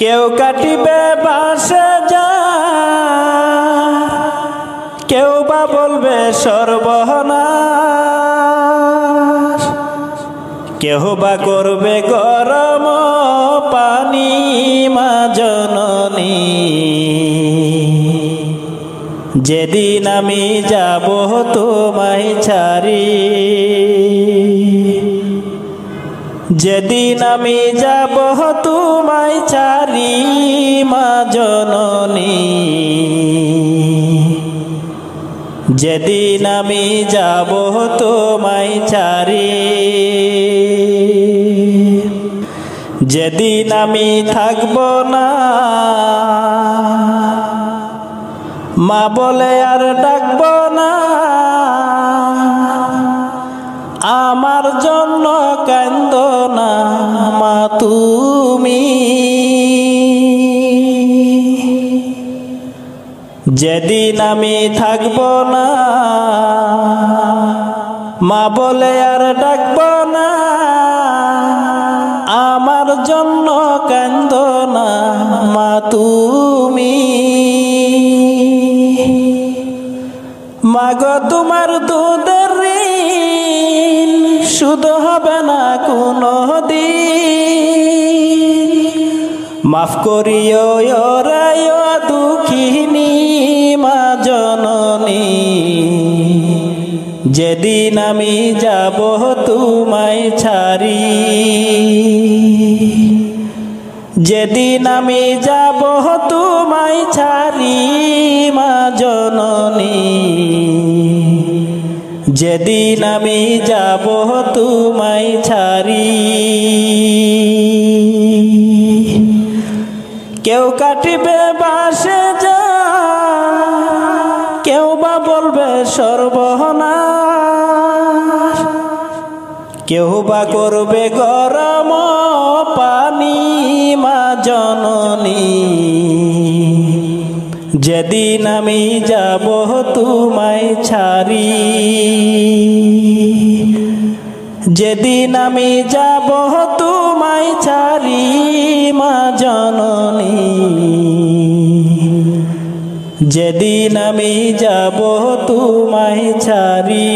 কেউ কাটিবে বাসে যা, কেউ বা বলবে সর্বনাশ, কেউ বা করবে গরম পানি মা জননী। যেদিন আমি যাব তোমায় ছাড়ি, যেদিন আমি যাব তোমায় ছাড়ি মা জননী, যেদিন আমি যাব তোমায় ছাড়ি, যেদিন আমি থাকব না মা বলে আর ডাকব না, আমার জন্য কান্দো না মা তুমি। যেদিন আমি থাকব না মা বলে আর ডাকব না, আমার জন্য কান্দো না মা তুমি। মাগো তোমার দুধের ঋণ শুধু হবে না কোনো দিন, মাফ করিও রায় দুঃখিনী মা জননী। যেদিন আমি যাব তোমায় ছাড়ি, যেদিন আমি যাব তোমায় ছাড়ি মা জননী, যেদিন আমি যাব তোমায় ছাড়ি। কেউ কাটিবে বাসে যা, কেউ বা বলবে সর্বনাশ, কেউ বা করবে গরম পানি মা জননী। যেদিন আমি যাব তোমায় ছাড়ি, যেদিন আমি যাব তোমায় ছাড়ি মা জননী, যেদিন আমি যাব তোমায় ছাড়ি।